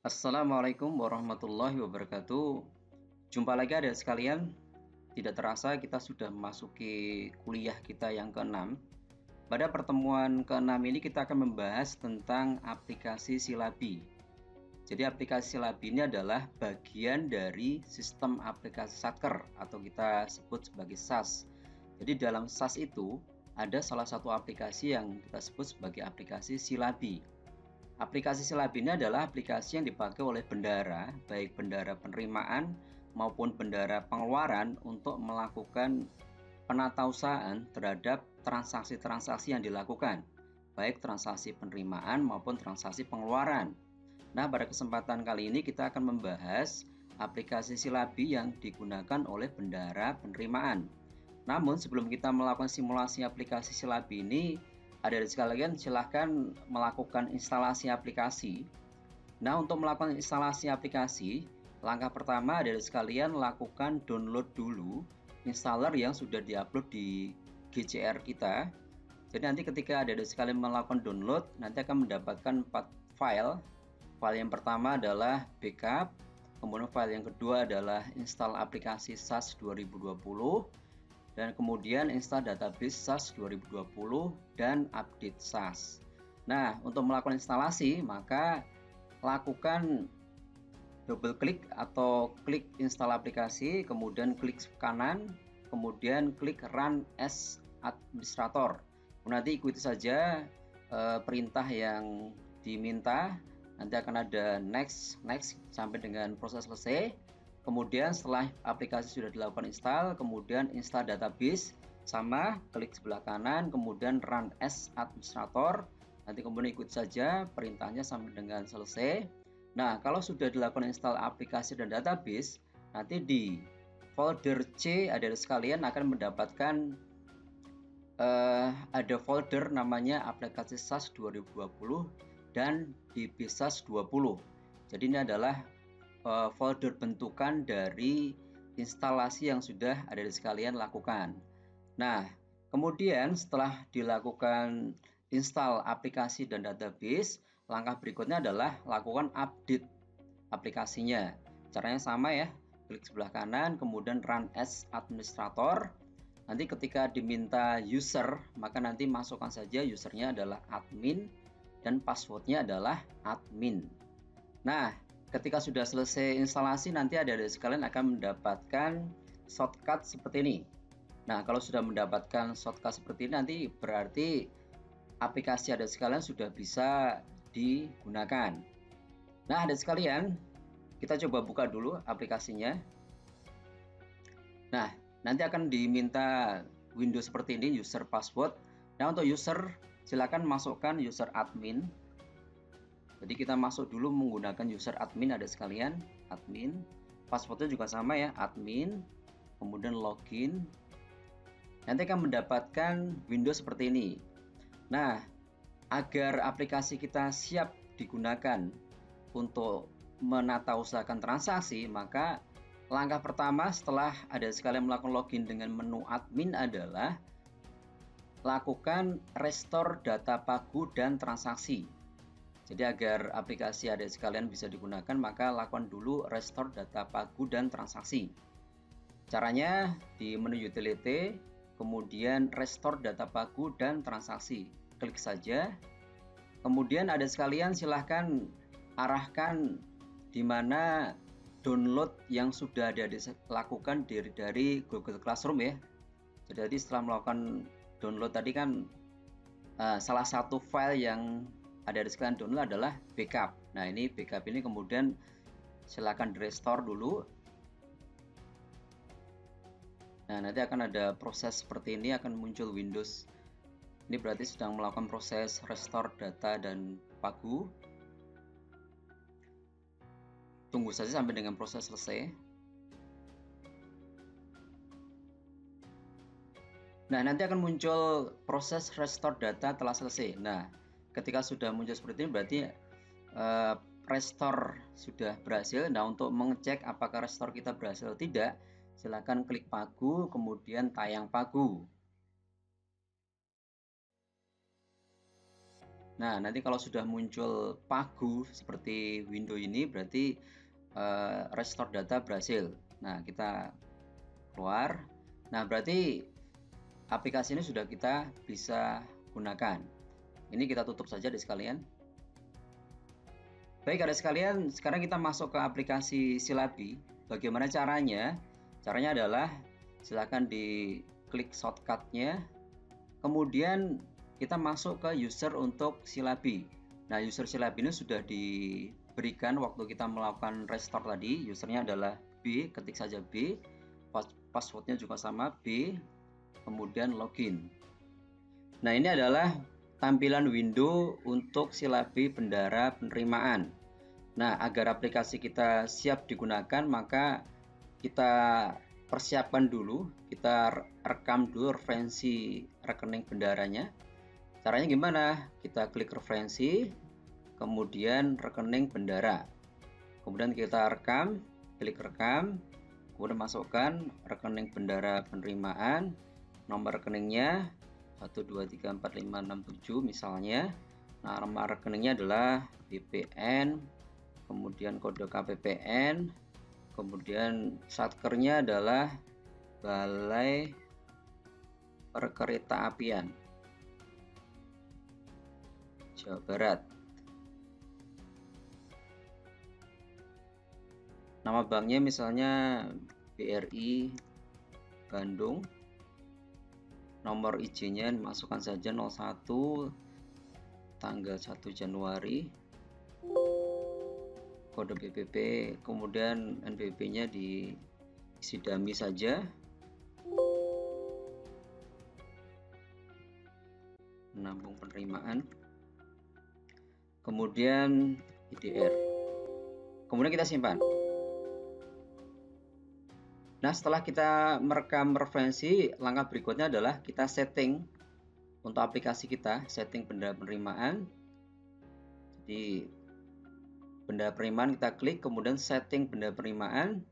Assalamualaikum warahmatullahi wabarakatuh. Jumpa lagi adik sekalian. Tidak terasa kita sudah memasuki kuliah kita yang keenam. Pada pertemuan keenam ini kita akan membahas tentang aplikasi Silabi. Jadi aplikasi Silabi ini adalah bagian dari sistem aplikasi Satker atau kita sebut sebagai SAS. Jadi dalam SAS itu ada salah satu aplikasi yang kita sebut sebagai aplikasi Silabi. Aplikasi Silabi ini adalah aplikasi yang dipakai oleh bendara, baik bendara penerimaan maupun bendara pengeluaran untuk melakukan penatausahaan terhadap transaksi-transaksi yang dilakukan, baik transaksi penerimaan maupun transaksi pengeluaran. Nah, pada kesempatan kali ini kita akan membahas aplikasi Silabi yang digunakan oleh bendara penerimaan. Namun sebelum kita melakukan simulasi aplikasi Silabi ini, adik-adik sekalian silahkan melakukan instalasi aplikasi. Nah, untuk melakukan instalasi aplikasi, langkah pertama adik-adik sekalian lakukan download dulu installer yang sudah diupload di GCR kita. Jadi nanti ketika adik-adik sekalian melakukan download, nanti akan mendapatkan 4 file. File yang pertama adalah backup, kemudian file yang kedua adalah install aplikasi SAS 2020, dan kemudian install database SAS 2020 dan update SAS. Nah, untuk melakukan instalasi, maka lakukan double klik atau klik install aplikasi, kemudian klik kanan, kemudian klik run as administrator. Nanti ikuti saja perintah yang diminta. Nanti akan ada next sampai dengan proses selesai. Kemudian setelah aplikasi sudah dilakukan install, kemudian install database, sama klik sebelah kanan, kemudian run as administrator. Nanti kemudian ikut saja perintahnya sampai dengan selesai. Nah, kalau sudah dilakukan install aplikasi dan database, nanti di folder C ada sekalian akan mendapatkan ada folder namanya aplikasi SAS 2020 dan DB SAS 20. Jadi ini adalah folder bentukan dari instalasi yang sudah ada di sekalian lakukan. Nah, kemudian setelah dilakukan install aplikasi dan database, langkah berikutnya adalah lakukan update aplikasinya. Caranya sama ya, klik sebelah kanan, kemudian run as administrator. Nanti ketika diminta user, maka nanti masukkan saja usernya adalah admin dan passwordnya adalah admin. Nah, ketika sudah selesai instalasi, nanti adik-adik sekalian akan mendapatkan shortcut seperti ini. Nah, kalau sudah mendapatkan shortcut seperti ini, nanti berarti aplikasi adik sekalian sudah bisa digunakan. Nah, adik sekalian, kita coba buka dulu aplikasinya. Nah, nanti akan diminta window seperti ini, user password. Nah, untuk user, silakan masukkan user admin. Jadi kita masuk dulu menggunakan user admin ada sekalian, admin. Passwordnya juga sama ya, admin. Kemudian login. Nanti akan mendapatkan Windows seperti ini. Nah, agar aplikasi kita siap digunakan untuk menatausahakan transaksi, maka langkah pertama setelah ada sekalian melakukan login dengan menu admin adalah lakukan restore data pagu dan transaksi. Jadi agar aplikasi adik sekalian bisa digunakan, maka lakukan dulu restore data pagu dan transaksi. Caranya di menu utility, kemudian restore data pagu dan transaksi. Klik saja. Kemudian adik sekalian silahkan arahkan di mana download yang sudah dilakukan dari Google Classroom ya. Jadi setelah melakukan download tadi kan salah satu file yang ada di sekalian download adalah backup. Nah, ini backup ini kemudian silakan di restore dulu. Nah, nanti akan ada proses seperti ini, akan muncul Windows. Ini berarti sedang melakukan proses restore data dan pagu. Tunggu saja sampai dengan proses selesai. Nah, nanti akan muncul proses restore data telah selesai. Nah, ketika sudah muncul seperti ini berarti restore sudah berhasil. Nah, untuk mengecek apakah restore kita berhasil atau tidak, silakan klik pagu, kemudian tayang pagu. Nah, nanti kalau sudah muncul pagu seperti window ini berarti restore data berhasil. Nah, kita keluar. Nah, berarti aplikasi ini sudah kita bisa gunakan. Ini kita tutup saja di sekalian. Baik, adik sekalian, sekarang kita masuk ke aplikasi Silabi. Bagaimana caranya? Caranya adalah silakan diklik shortcut-nya. Kemudian kita masuk ke user untuk Silabi. Nah, user Silabi ini sudah diberikan waktu kita melakukan restore tadi. Usernya adalah B, ketik saja B. Passwordnya juga sama B. Kemudian login. Nah, ini adalah tampilan window untuk Silabi Bendara Penerimaan. Nah, agar aplikasi kita siap digunakan, maka kita persiapkan dulu, kita rekam dulu referensi rekening bendaranya. Caranya gimana? Kita klik referensi, kemudian rekening bendara. Kemudian kita rekam, klik rekam, kemudian masukkan rekening bendara penerimaan, nomor rekeningnya 1234567 misalnya. Nah, nomor rekeningnya adalah BPN, kemudian kode KPPN, kemudian satkernya adalah Balai Perkeretaapian Jawa Barat. Nama banknya misalnya BRI Bandung. Nomor izinnya dimasukkan saja 01 tanggal 1 Januari. Kode BPP, kemudian NPWP-nya diisi dummy saja. Menampung penerimaan. Kemudian IDR. Kemudian kita simpan. Nah, setelah kita merekam referensi, langkah berikutnya adalah kita setting untuk aplikasi kita, setting benda penerimaan. Jadi benda penerimaan kita klik, kemudian setting benda penerimaan,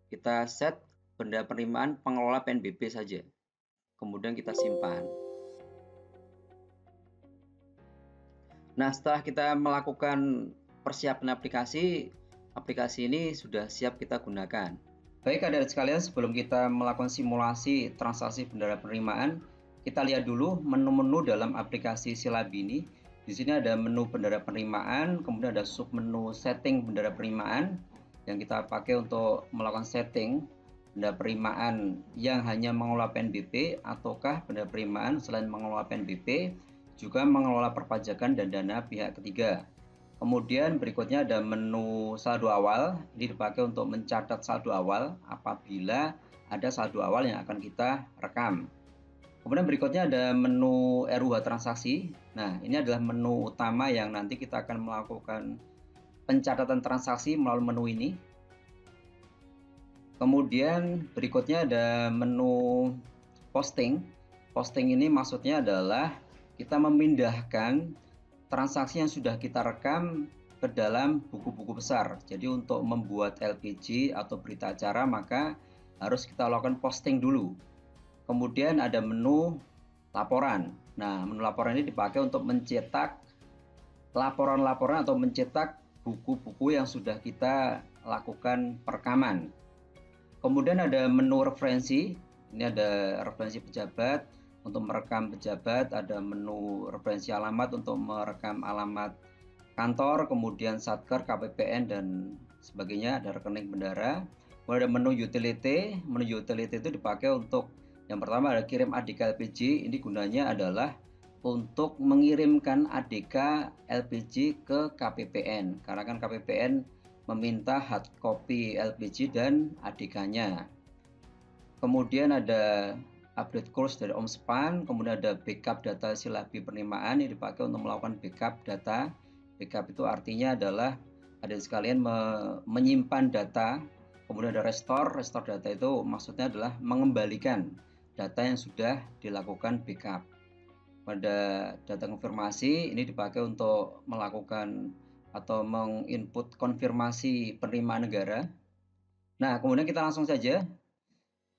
kita set benda penerimaan pengelola PNBP saja. Kemudian kita simpan. Nah, setelah kita melakukan persiapan aplikasi ini sudah siap kita gunakan. Baik, adik-adik sekalian, sebelum kita melakukan simulasi transaksi bendara penerimaan, kita lihat dulu menu-menu dalam aplikasi Silabi ini. Di sini ada menu bendara penerimaan, kemudian ada submenu setting bendara penerimaan yang kita pakai untuk melakukan setting bendara penerimaan yang hanya mengelola PNBP ataukah bendara penerimaan selain mengelola PNBP juga mengelola perpajakan dan dana pihak ketiga. Kemudian berikutnya ada menu saldo awal, ini dipakai untuk mencatat saldo awal apabila ada saldo awal yang akan kita rekam. Kemudian berikutnya ada menu RUH transaksi. Nah, ini adalah menu utama yang nanti kita akan melakukan pencatatan transaksi melalui menu ini. Kemudian berikutnya ada menu posting. Posting ini maksudnya adalah kita memindahkan transaksi yang sudah kita rekam ke dalam buku-buku besar. Jadi untuk membuat LPG atau berita acara maka harus kita lakukan posting dulu. Kemudian ada menu laporan. Nah, menu laporan ini dipakai untuk mencetak laporan-laporan atau mencetak buku-buku yang sudah kita lakukan perekaman. Kemudian ada menu referensi. Ini ada referensi pejabat. Untuk merekam pejabat, ada menu referensi alamat untuk merekam alamat kantor, kemudian satker, KPPN, dan sebagainya, ada rekening bendara. Kemudian ada menu utility. Menu utility itu dipakai untuk yang pertama ada kirim ADK LPG. Ini gunanya adalah untuk mengirimkan ADK LPG ke KPPN, karena kan KPPN meminta hard copy LPG dan ADK-nya. Kemudian ada update course dari Omspan, kemudian ada backup data Silabi penerimaan yang dipakai untuk melakukan backup data. Backup itu artinya adalah ada sekalian menyimpan data, kemudian ada restore. Restore data itu maksudnya adalah mengembalikan data yang sudah dilakukan backup. Pada data konfirmasi ini dipakai untuk melakukan atau menginput konfirmasi penerimaan negara. Nah, kemudian kita langsung saja.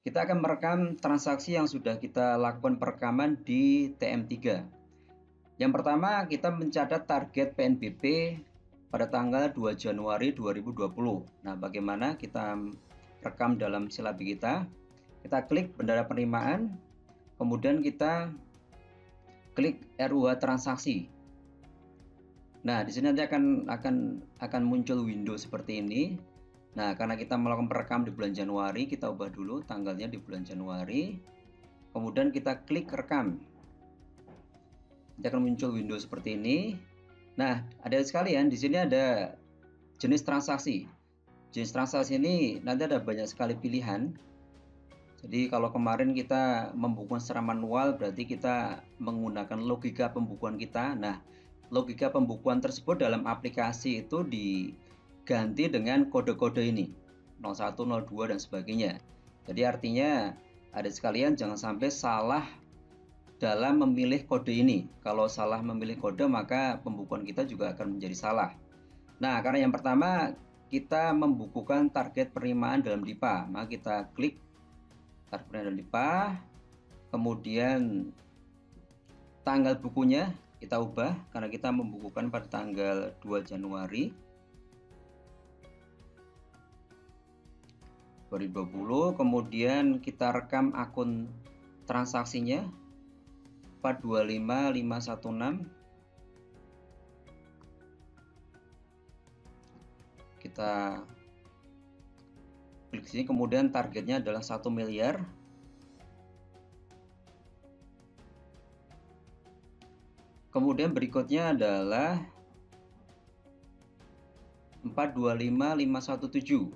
Kita akan merekam transaksi yang sudah kita lakukan perekaman di TM3. Yang pertama, kita mencatat target PNBP pada tanggal 2 Januari 2020. Nah, bagaimana kita rekam dalam silabi kita? Kita klik bendera penerimaan, kemudian kita klik RUH transaksi. Nah, di sini nanti akan muncul window seperti ini. Nah, karena kita melakukan perekam di bulan Januari, kita ubah dulu tanggalnya di bulan Januari. Kemudian kita klik rekam. Nanti akan muncul window seperti ini. Nah, ada sekalian di sini ada jenis transaksi. Jenis transaksi ini nanti ada banyak sekali pilihan. Jadi kalau kemarin kita membukukan secara manual, berarti kita menggunakan logika pembukuan kita. Nah, logika pembukuan tersebut dalam aplikasi itu diganti dengan kode-kode ini, 01, 02, dan sebagainya. Jadi artinya ada sekalian jangan sampai salah dalam memilih kode ini. Kalau salah memilih kode, maka pembukuan kita juga akan menjadi salah. Nah, karena yang pertama kita membukukan target penerimaan dalam DIPA, maka kita klik target penerimaan dalam DIPA, kemudian tanggal bukunya kita ubah karena kita membukukan pada tanggal 2 Januari 2020, kemudian kita rekam akun transaksinya 425516. Kita klik sini, kemudian targetnya adalah 1 miliar. Kemudian berikutnya adalah 425517.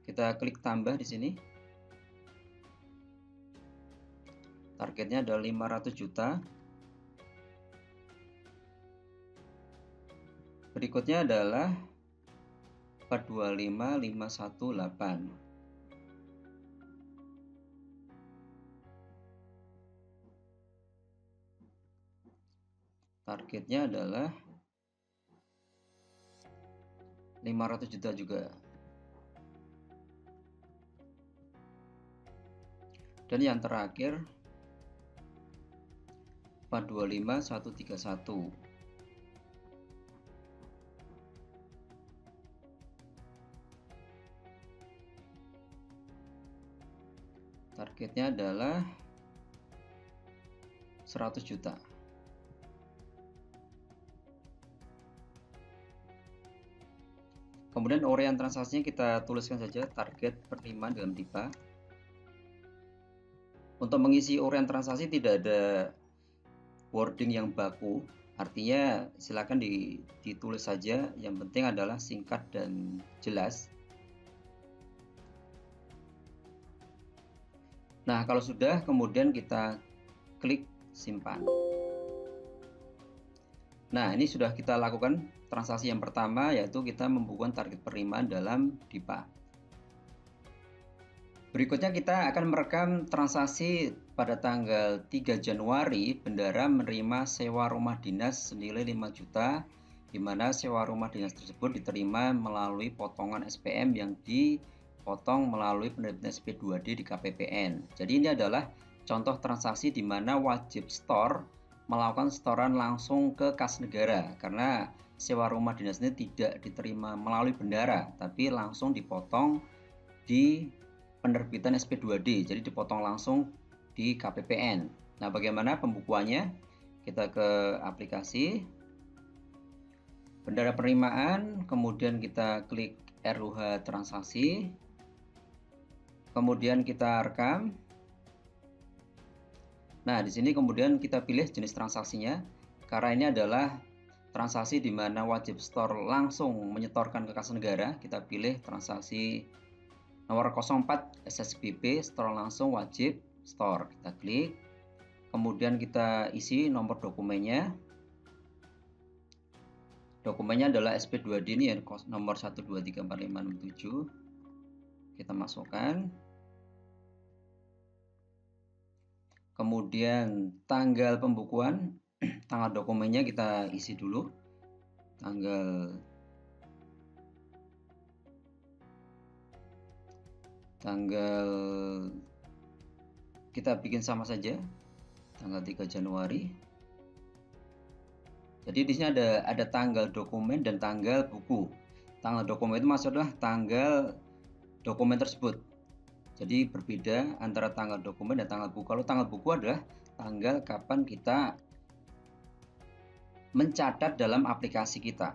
Kita klik tambah di sini. Targetnya adalah 500 juta. Berikutnya adalah 425518. Targetnya adalah 500 juta juga. Dan yang terakhir 425131. Targetnya adalah 100 juta. Kemudian uraian transaksinya kita tuliskan saja target penerimaan dalam DIPA. Untuk mengisi uraian transaksi tidak ada wording yang baku, artinya silakan ditulis saja, yang penting adalah singkat dan jelas. Nah, kalau sudah, kemudian kita klik simpan. Nah, ini sudah kita lakukan transaksi yang pertama, yaitu kita membukukan target penerimaan dalam DIPA. Berikutnya kita akan merekam transaksi pada tanggal 3 Januari, Bendara menerima sewa rumah dinas senilai 5 juta, di mana sewa rumah dinas tersebut diterima melalui potongan SPM yang dipotong melalui penerbitan SP2D di KPPN. Jadi ini adalah contoh transaksi di mana wajib store melakukan setoran langsung ke kas negara, karena sewa rumah dinas ini tidak diterima melalui bendara, tapi langsung dipotong di penerbitan SP2D, jadi dipotong langsung di KPPN. Nah, bagaimana pembukuannya? Kita ke aplikasi, bendara penerimaan, kemudian kita klik RUH transaksi, kemudian kita rekam. Nah, di sini kemudian kita pilih jenis transaksinya, karena ini adalah transaksi di mana wajib store langsung menyetorkan ke kas negara. Kita pilih transaksi nomor 04 SSBP, store langsung wajib store. Kita klik, kemudian kita isi nomor dokumennya. Dokumennya adalah SP2D ini ya, nomor 1234567. Kita masukkan. Kemudian tanggal pembukuan, tanggal dokumennya kita isi dulu. Tanggal 2 kita bikin sama saja, tanggal 3 Januari. Jadi di sini ada tanggal dokumen dan tanggal buku. Tanggal dokumen itu maksudnya tanggal dokumen tersebut. Jadi berbeda antara tanggal dokumen dan tanggal buku. Kalau tanggal buku adalah tanggal kapan kita mencatat dalam aplikasi kita.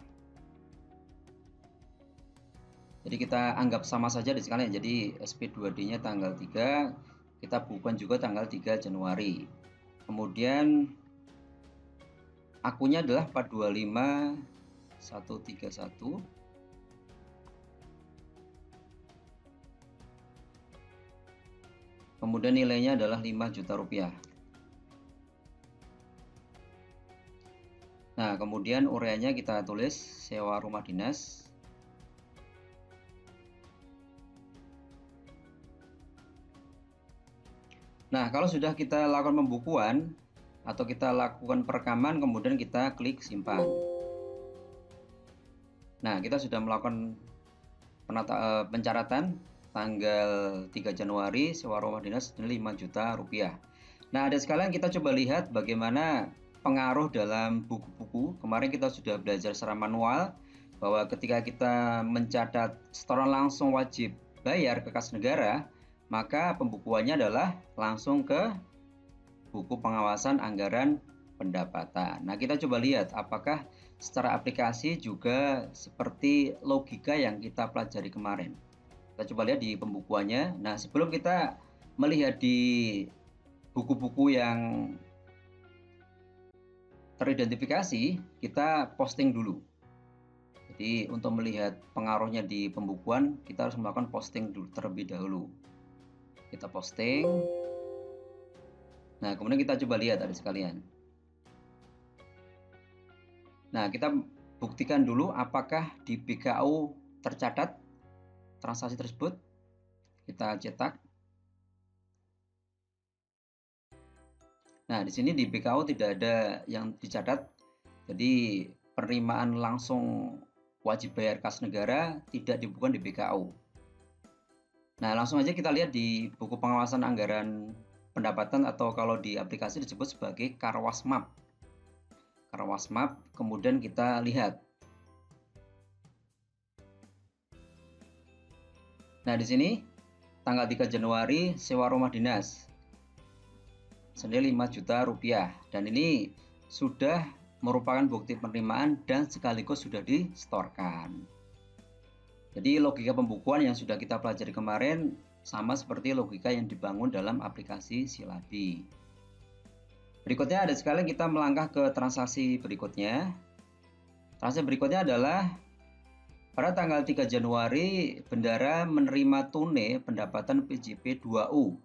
Jadi kita anggap sama saja di sekalian. Jadi SP2D-nya tanggal 3, kita bukukan juga tanggal 3 Januari. Kemudian akunnya adalah 425131. Kemudian nilainya adalah 5 juta rupiah. Nah, kemudian ureanya kita tulis sewa rumah dinas. Nah, kalau sudah kita lakukan pembukuan atau kita lakukan perekaman, kemudian kita klik simpan. Nah, kita sudah melakukan pencaratan tanggal 3 Januari sewa rumah dinas 5 juta rupiah. Nah, ada sekalian kita coba lihat bagaimana pengaruh dalam buku-buku. Kemarin kita sudah belajar secara manual bahwa ketika kita mencatat setoran langsung wajib bayar ke kas negara, maka pembukuannya adalah langsung ke buku pengawasan anggaran pendapatan. Nah, kita coba lihat apakah secara aplikasi juga seperti logika yang kita pelajari kemarin. Kita coba lihat di pembukuannya. Nah, sebelum kita melihat di buku-buku yang teridentifikasi, kita posting dulu. Jadi untuk melihat pengaruhnya di pembukuan, kita harus melakukan posting dulu terlebih dahulu. Kita posting. Nah, kemudian kita coba lihat ada sekalian. Nah, kita buktikan dulu apakah di BKU tercatat transaksi tersebut. Kita cetak. Nah, di sini di BKU tidak ada yang dicatat. Jadi penerimaan langsung wajib bayar kas negara tidak dibukukan di BKU. Nah, langsung aja kita lihat di buku pengawasan anggaran pendapatan atau kalau di aplikasi disebut sebagai Karwasmap. Karwasmap, kemudian kita lihat. Nah, di sini tanggal 3 Januari sewa rumah dinas senilai 5 juta rupiah dan ini sudah merupakan bukti penerimaan dan sekaligus sudah disetorkan. Jadi logika pembukuan yang sudah kita pelajari kemarin sama seperti logika yang dibangun dalam aplikasi Silabi. Berikutnya ada sekali kita melangkah ke transaksi berikutnya. Transaksi berikutnya adalah pada tanggal 3 Januari Bendara menerima tunai pendapatan PJP 2U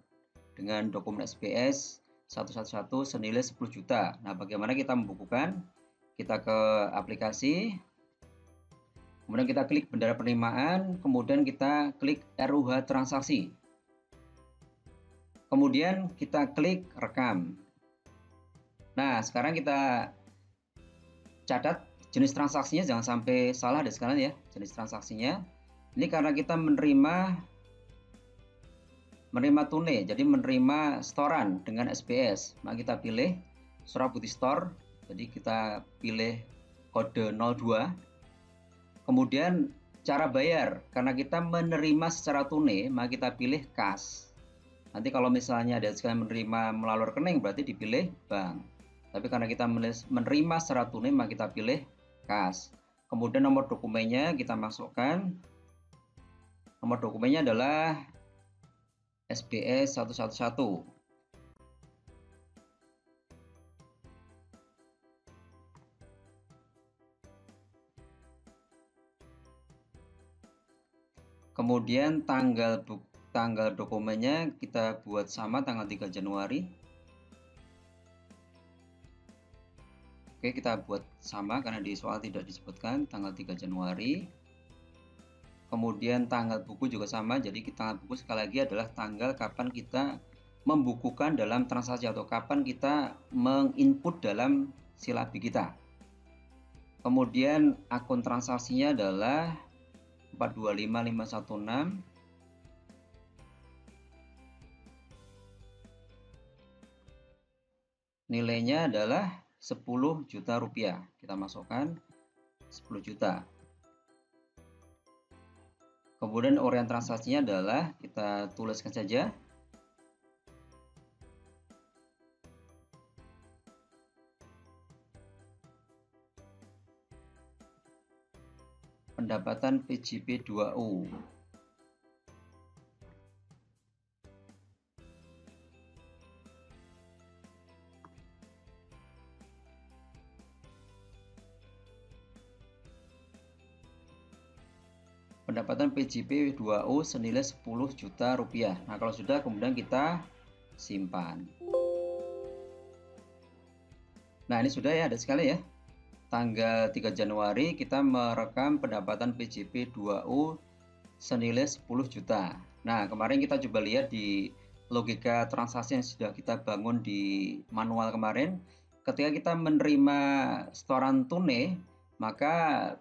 dengan dokumen SPS 111 senilai 10 juta. Nah, bagaimana kita membukukan? Kita ke aplikasi. Kemudian kita klik bendera penerimaan, kemudian kita klik RUH transaksi. Kemudian kita klik rekam. Nah, sekarang kita catat jenis transaksinya, jangan sampai salah deh sekarang ya, jenis transaksinya. Ini karena kita menerima tunai, jadi menerima setoran dengan SPS. Maka kita pilih Surabuti Store, jadi kita pilih kode 02. Kemudian cara bayar, karena kita menerima secara tunai, maka kita pilih kas. Nanti kalau misalnya ada sekali menerima melalui rekening, berarti dipilih bank. Tapi karena kita menerima secara tunai, maka kita pilih kas. Kemudian nomor dokumennya kita masukkan. Nomor dokumennya adalah SPS 111. Kemudian tanggal dokumennya kita buat sama tanggal 3 Januari. Oke, kita buat sama karena di soal tidak disebutkan tanggal 3 Januari. Kemudian tanggal buku juga sama, jadi tanggal buku sekali lagi adalah tanggal kapan kita membukukan dalam transaksi atau kapan kita menginput dalam Silabi kita. Kemudian akun transaksinya adalah 425516. nilainya adalah 10 juta rupiah. Kita masukkan 10 juta. Kemudian orian transaksinya adalah kita tuliskan saja pendapatan PJP 2U. Pendapatan PJP 2U senilai 10 juta rupiah. Nah, kalau sudah kemudian kita simpan. Nah, ini sudah ya, ada sekali ya. Tanggal 3 Januari kita merekam pendapatan PJP 2U senilai 10 juta. Nah, kemarin kita coba lihat di logika transaksi yang sudah kita bangun di manual kemarin. Ketika kita menerima setoran tunai, maka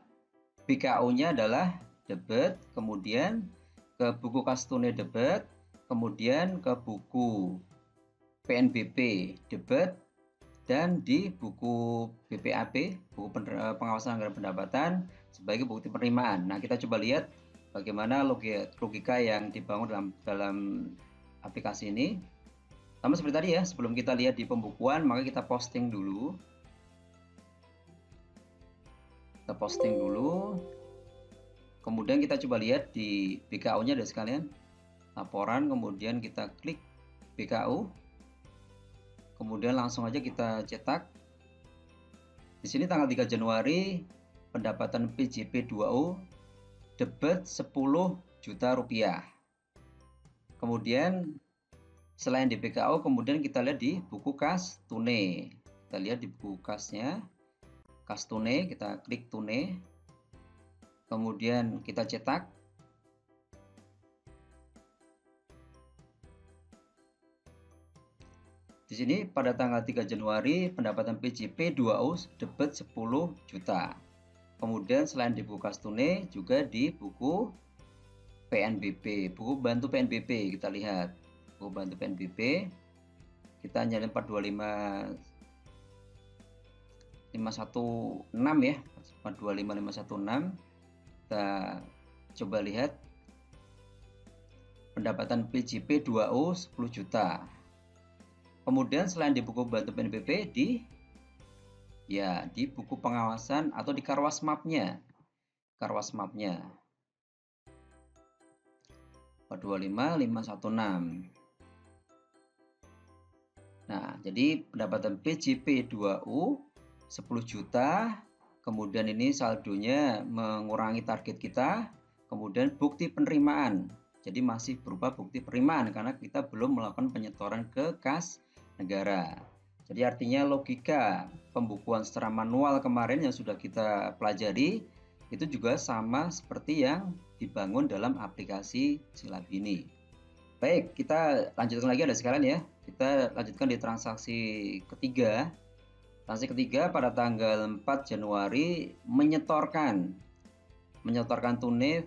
BKU-nya adalah debit, kemudian ke buku kas tunai debit, kemudian ke buku PNBP debit, dan di buku BPAP, buku pengawasan anggaran pendapatan sebagai bukti penerimaan. Nah, kita coba lihat bagaimana logika yang dibangun dalam aplikasi ini. Sama seperti tadi ya, sebelum kita lihat di pembukuan, maka kita posting dulu. Kita posting dulu. Kemudian kita coba lihat di BKU-nya ada sekalian. Laporan, kemudian kita klik BKU. Kemudian langsung aja kita cetak. Di sini tanggal 3 Januari pendapatan PJP 2U debit 10 juta rupiah. Kemudian selain di BKU, kemudian kita lihat di buku kas tunai. Kita lihat di buku kasnya, kas tunai, kita klik tunai. Kemudian kita cetak. Di sini pada tanggal 3 Januari pendapatan PJP 2U debit 10 juta. Kemudian selain di buku kas tunai juga di buku PNBP, buku bantu PNBP. Kita lihat buku bantu PNBP, kita nyari 425516 ya, 425516. Kita coba lihat pendapatan PJP 2U 10 juta. Kemudian selain di buku bantu PNBP di buku pengawasan atau di Karwas Mapnya. Karwas Mapnya 425516. Nah, jadi pendapatan PJP 2U 10 juta, kemudian ini saldonya mengurangi target kita, kemudian bukti penerimaan. Jadi masih berupa bukti penerimaan karena kita belum melakukan penyetoran ke kas negara. Jadi artinya logika pembukuan secara manual kemarin yang sudah kita pelajari itu juga sama seperti yang dibangun dalam aplikasi Silab ini. Baik, kita lanjutkan lagi ada sekalian ya. Kita lanjutkan di transaksi ketiga. Transaksi ketiga pada tanggal 4 Januari menyetorkan tunai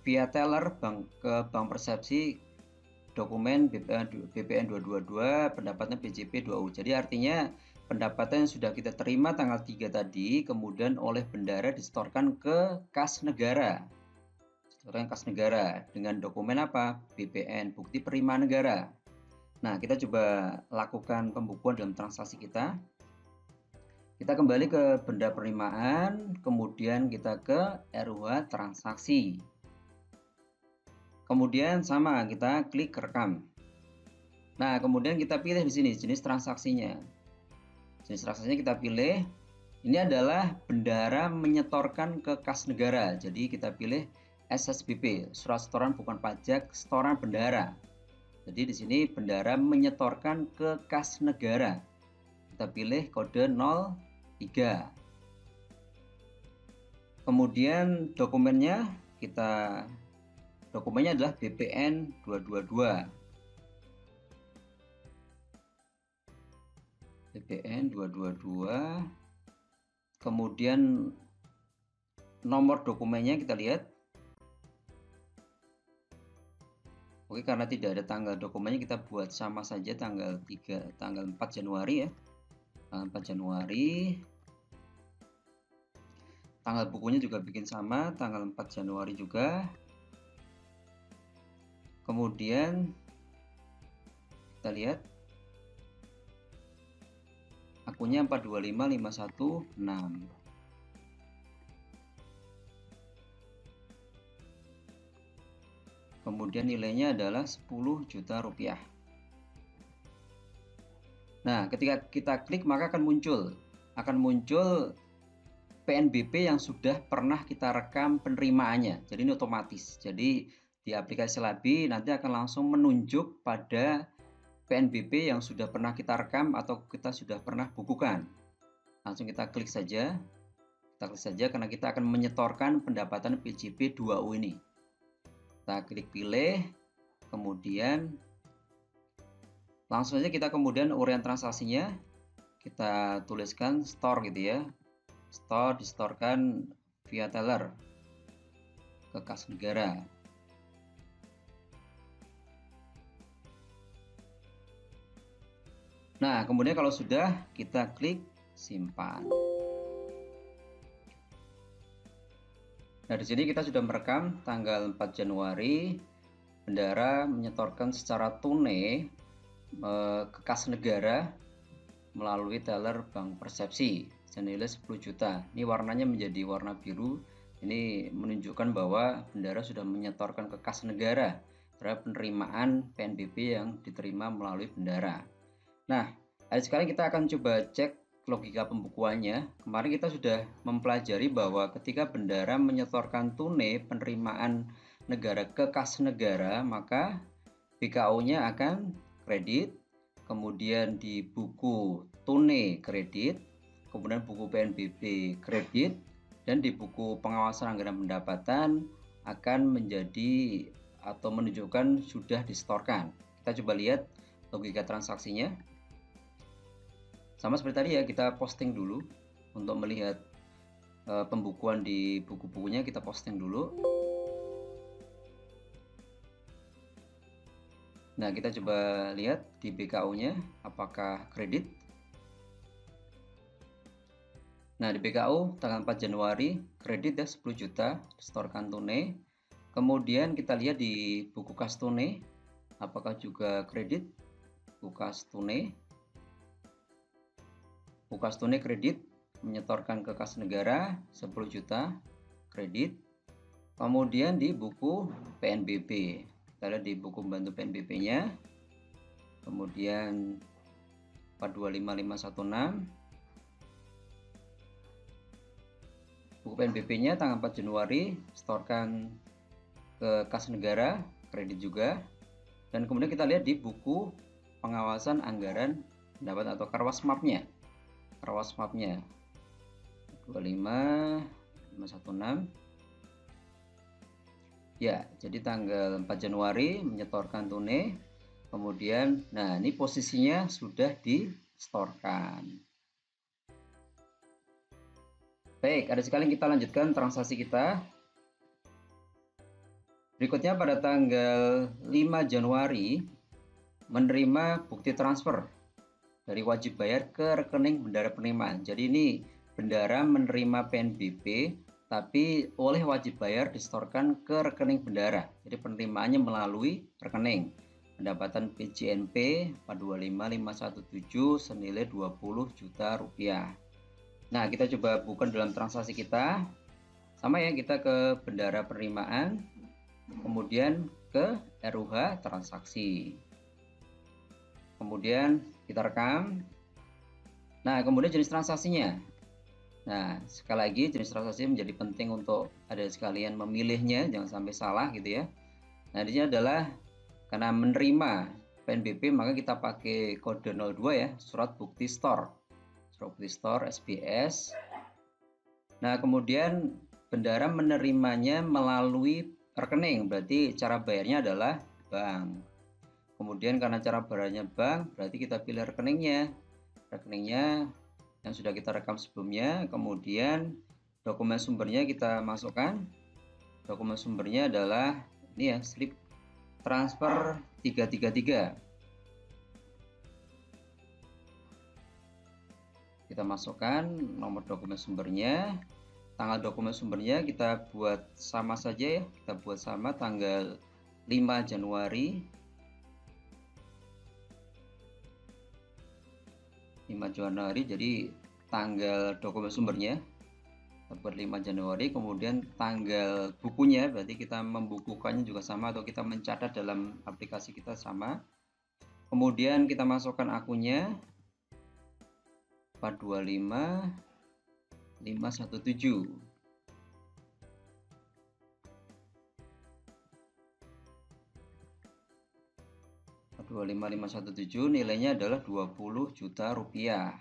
via teller ke Bank Persepsi dokumen BPN 222 pendapatan PJP 2U. Jadi artinya pendapatan yang sudah kita terima tanggal 3 tadi kemudian oleh bendara disetorkan ke kas negara. Setorkan kas negara dengan dokumen apa? BPN, bukti penerimaan negara. Nah, kita coba lakukan pembukuan dalam transaksi kita. Kita kembali ke benda penerimaan, kemudian kita ke RUH transaksi. Kemudian sama, kita klik rekam. Nah, kemudian kita pilih di sini jenis transaksinya. Jenis transaksinya kita pilih. Ini adalah bendara menyetorkan ke kas negara. Jadi kita pilih SSBP, surat setoran bukan pajak, setoran bendara. Jadi di sini bendara menyetorkan ke kas negara. Kita pilih kode 03. Kemudian dokumennya adalah BPN 222. BPN 222. Kemudian nomor dokumennya kita lihat. Oke, karena tidak ada tanggal dokumennya kita buat sama saja tanggal 4 Januari ya. tanggal 4 Januari. Tanggal bukunya juga bikin sama, tanggal 4 Januari juga. Kemudian kita lihat akunnya 425516. Kemudian nilainya adalah 10 juta rupiah. Nah, ketika kita klik maka akan muncul PNBP yang sudah pernah kita rekam penerimaannya. Jadi ini otomatis. Jadi di aplikasi Labi nanti akan langsung menunjuk pada PNBP yang sudah pernah kita rekam atau kita sudah pernah bukukan. Langsung kita klik saja. Kita klik saja karena kita akan menyetorkan pendapatan PJP 2U ini. Kita klik pilih, kemudian langsung saja kita kemudian uraian transaksinya kita tuliskan store gitu ya. Store disetorkan via teller ke kas negara. Nah, kemudian kalau sudah kita klik simpan. Nah, di sini kita sudah merekam tanggal 4 Januari bendara menyetorkan secara tunai ke kas negara melalui teller Bank Persepsi senilai 10 juta. Ini warnanya menjadi warna biru. Ini menunjukkan bahwa bendara sudah menyetorkan ke kas negara terhadap penerimaan PNBP yang diterima melalui bendara. Nah, sekarang kita akan coba cek logika pembukuannya. Kemarin kita sudah mempelajari bahwa ketika bendara menyetorkan tunai penerimaan negara ke kas negara, maka BKO-nya akan kredit, kemudian di buku tunai kredit, kemudian buku PNBP kredit, dan di buku pengawasan anggaran pendapatan akan menjadi atau menunjukkan sudah disetorkan. Kita coba lihat logika transaksinya. Sama seperti tadi ya, kita posting dulu untuk melihat pembukuan di buku-bukunya, kita posting dulu. Nah, kita coba lihat di BKO-nya apakah kredit. Nah, di BKO tanggal 4 Januari kredit ya 10 juta disetorkan tunai. Kemudian kita lihat di buku kas tunai apakah juga kredit. Buku kas tunai. Buku kas tunai kredit menyetorkan ke kas negara 10 juta kredit. Kemudian di buku PNBP, kita lihat di buku bantu PNBP-nya. Kemudian 425516. Buku PNBP-nya tanggal 4 Januari setorkan ke kas negara kredit juga. Dan kemudian kita lihat di buku pengawasan anggaran pendapatan atau Karwas Map-nya. 25516. Ya, jadi tanggal 4 Januari menyetorkan tunai. Kemudian, nah ini posisinya sudah disetorkan. Baik, ada sekali kita lanjutkan transaksi kita. Berikutnya pada tanggal 5 Januari menerima bukti transfer dari wajib bayar ke rekening bendara penerimaan. Jadi ini bendara menerima PNBP tapi oleh wajib bayar disetorkan ke rekening bendara. Jadi penerimaannya melalui rekening pendapatan PJNP 425517 senilai 20 juta rupiah. Nah, kita coba buka dalam transaksi kita. Sama ya, kita ke bendara penerimaan, kemudian ke RUH transaksi. Kemudian kita rekam. Nah, kemudian jenis transaksinya. Nah, sekali lagi jenis transaksi menjadi penting untuk ada sekalian memilihnya, jangan sampai salah gitu ya. Nah, ini adalah karena menerima PNBP maka kita pakai kode 02 ya, surat bukti store. Surat bukti store SBS. Nah, kemudian bendara menerimanya melalui rekening, berarti cara bayarnya adalah bank. Kemudian karena cara bayarnya bank, berarti kita pilih rekeningnya yang sudah kita rekam sebelumnya. Kemudian dokumen sumbernya kita masukkan. Dokumen sumbernya adalah ini ya, slip transfer 333. Kita masukkan nomor dokumen sumbernya, tanggal dokumen sumbernya kita buat sama saja ya, kita buat sama tanggal 5 Januari 5 Januari, jadi tanggal dokumen sumbernya kita buat 5 Januari, kemudian tanggal bukunya berarti kita membukukannya juga sama atau kita mencatat dalam aplikasi kita sama. Kemudian kita masukkan akunnya 425 517. 425 517 nilainya adalah 20 juta rupiah.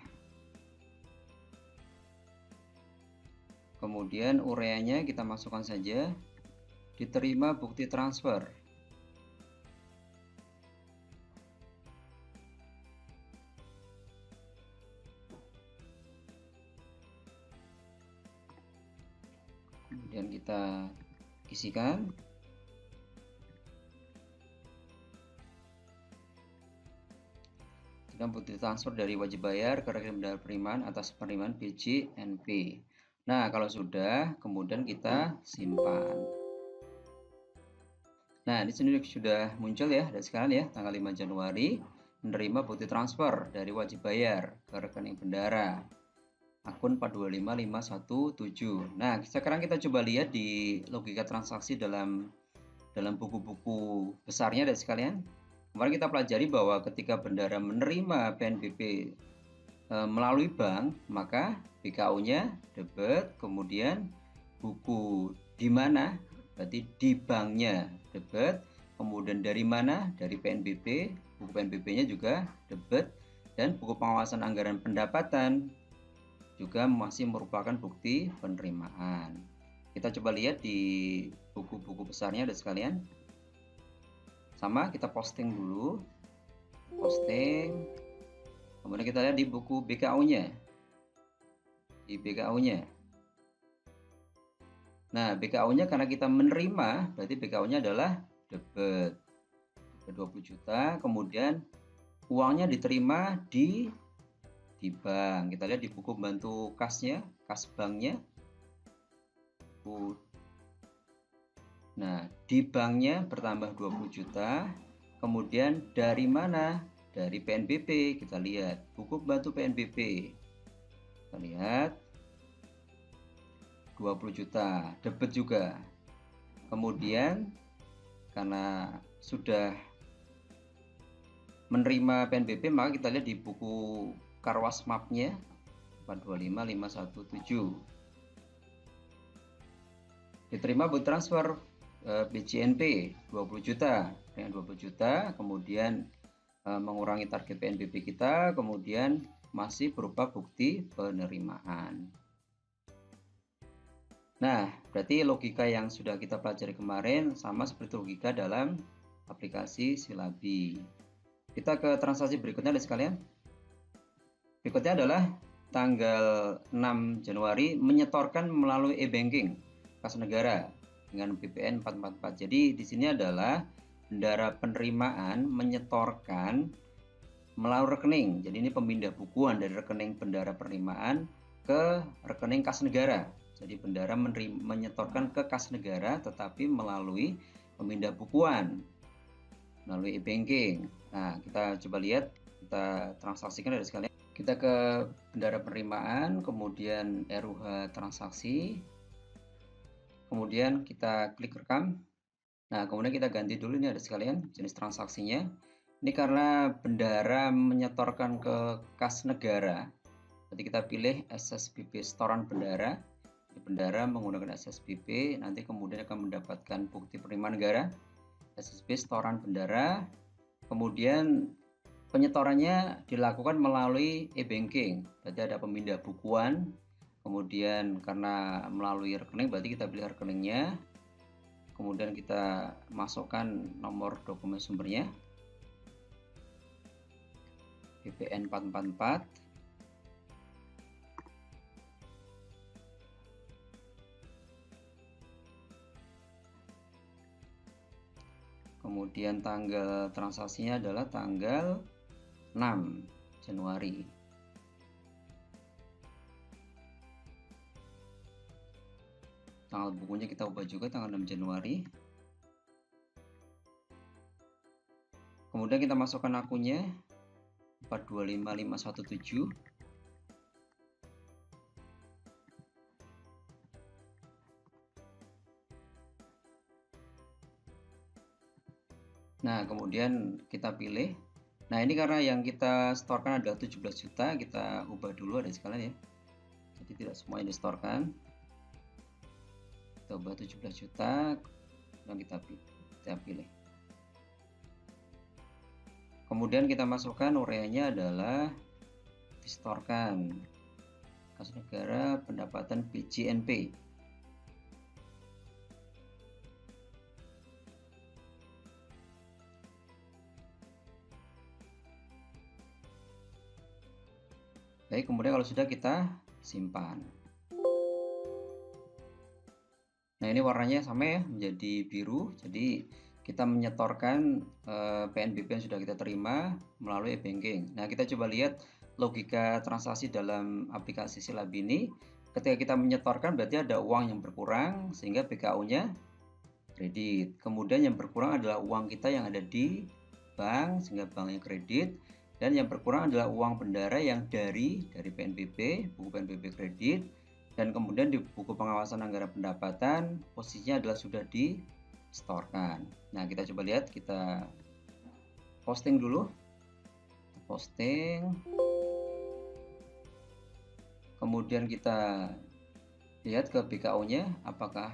Kemudian ureanya kita masukkan saja, diterima bukti transfer. Kemudian kita isikan. Bukti transfer dari wajib bayar ke rekening bendahara penerimaan atas penerimaan BJNP. Nah, kalau sudah, kemudian kita simpan. Nah, di sini sudah muncul ya, dari sekarang ya, tanggal 5 Januari, menerima bukti transfer dari wajib bayar ke rekening bendahara. Akun 425517. Nah, sekarang kita coba lihat di logika transaksi dalam buku-buku besarnya dari sekalian. Kemarin kita pelajari bahwa ketika bendahara menerima PNBP melalui bank, maka BKU-nya debit, kemudian buku di mana, berarti di banknya debit, kemudian dari mana, dari PNBP, buku PNBP-nya juga debit, dan buku pengawasan anggaran pendapatan juga masih merupakan bukti penerimaan. Kita coba lihat di buku-buku besarnya ada sekalian. Sama, kita posting dulu. Posting. Kemudian kita lihat di buku BKU-nya. Di BKU-nya. Nah, BKU-nya karena kita menerima, berarti BKU-nya adalah debit. 20 juta, kemudian uangnya diterima di bank. Kita lihat di buku bantu kasnya, kas banknya. Nah, di banknya bertambah 20 juta. Kemudian dari mana? Dari PNBP. Kita lihat buku bantu PNBP. Kita lihat 20 juta, debit juga. Kemudian karena sudah menerima PNBP, maka kita lihat di buku Karwas Mapnya 425517. Diterima bukti transfer BJNP 20 juta. Dengan 20 juta, kemudian mengurangi target PNBP kita, kemudian masih berupa bukti penerimaan. Nah, berarti logika yang sudah kita pelajari kemarin sama seperti logika dalam aplikasi Silabi. Kita ke transaksi berikutnya ada sekalian. Berikutnya adalah tanggal 6 Januari menyetorkan melalui e-banking kas negara dengan BPN 444. Jadi di sini adalah bendahara penerimaan menyetorkan melalui rekening. Jadi ini pemindah bukuan dari rekening bendahara penerimaan ke rekening kas negara. Jadi bendahara menyetorkan ke kas negara tetapi melalui pemindah bukuan melalui e-banking. Nah, kita coba lihat, kita transaksikan dari sekalian. Kita ke bendahara penerimaan, kemudian RUH transaksi. Kemudian kita klik rekam. Nah, kemudian kita ganti dulu ini ada sekalian jenis transaksinya. Ini karena bendahara menyetorkan ke kas negara. Jadi kita pilih SSBP setoran bendahara. Bendahara menggunakan SSBP, nanti kemudian akan mendapatkan bukti penerimaan negara. SSBP setoran bendahara. Kemudian penyetorannya dilakukan melalui e-banking. Berarti ada pemindah bukuan. Kemudian karena melalui rekening, berarti kita pilih rekeningnya. Kemudian kita masukkan nomor dokumen sumbernya. BPN 444. Kemudian tanggal transaksinya adalah tanggal 6 Januari. Tanggal bukunya kita ubah juga tanggal 6 Januari. Kemudian kita masukkan akunnya 425517. Nah, kemudian kita pilih. Nah, ini karena yang kita storekan adalah 17 juta, kita ubah dulu ada sekalian ya. Jadi tidak semuanya distorekan. Kita ubah 17 juta dan kita pilih. Kemudian kita masukkan ureanya adalah distorkan kas negara pendapatan PJNP. Baik, kemudian kalau sudah kita simpan. Nah, ini warnanya sama ya, menjadi biru. Jadi kita menyetorkan PNBP yang sudah kita terima melalui e-banking. Nah, kita coba lihat logika transaksi dalam aplikasi Silab ini. Ketika kita menyetorkan berarti ada uang yang berkurang sehingga BKU-nya kredit. Kemudian yang berkurang adalah uang kita yang ada di bank sehingga banknya kredit. Dan yang berkurang adalah uang bendara yang dari PNBP, buku PNBP kredit. Dan kemudian di buku pengawasan anggaran pendapatan posisinya adalah sudah distorkan. Nah, kita coba lihat, kita posting dulu. Posting. Kemudian kita lihat ke BKU-nya apakah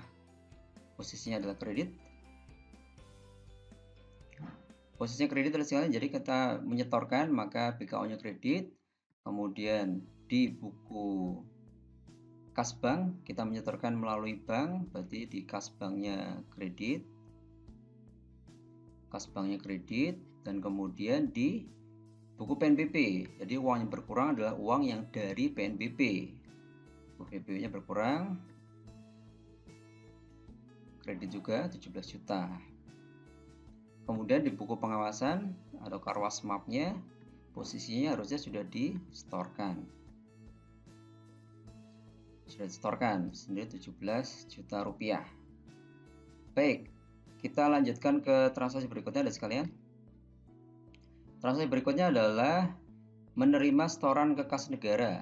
posisinya adalah kredit. Posisinya kredit adalah sekalian, jadi kita menyetorkan maka BKU-nya kredit. Kemudian di buku kas bank kita menyetorkan melalui bank, berarti di kas banknya kredit. Kas banknya kredit, dan kemudian di buku PNBP. Jadi uang yang berkurang adalah uang yang dari PNBP. PNBP-nya berkurang. Kredit juga 17 juta. Kemudian di buku pengawasan atau karwas mapnya posisinya harusnya sudah distorkan. Sudah distorkan sendiri 17 juta rupiah. Baik, kita lanjutkan ke transaksi berikutnya ada sekalian. Transaksi berikutnya adalah menerima setoran ke kas negara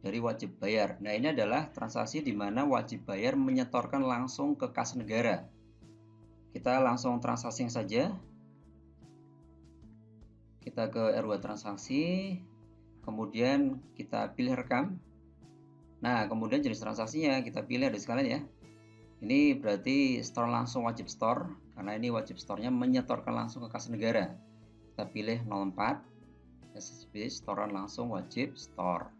dari wajib bayar. Nah, ini adalah transaksi di mana wajib bayar menyetorkan langsung ke kas negara. Kita langsung transaksi saja. Kita ke RW transaksi, kemudian kita pilih rekam. Nah, kemudian jenis transaksinya kita pilih ada sekalian ya. Ini berarti store langsung wajib store, karena ini wajib store-nya menyetorkan langsung ke kas negara. Kita pilih 04, SSB setoran langsung wajib store.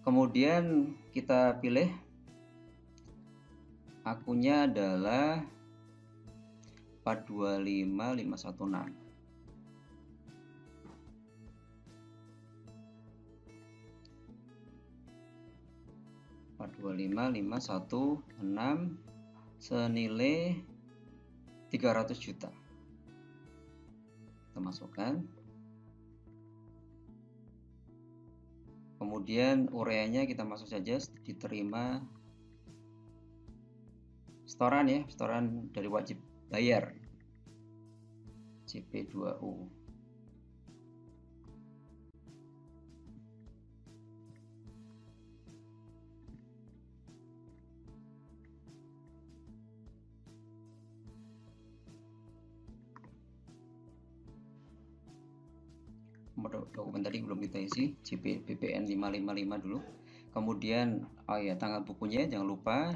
Kemudian kita pilih akunnya adalah 425516. 425516 senilai 300 juta. Kita masukkan. Kemudian ureanya kita masuk saja, diterima setoran ya, setoran dari wajib bayar CP2U. Dokumen tadi belum kita isi, CP BPN 555 dulu. Kemudian tanggal bukunya jangan lupa,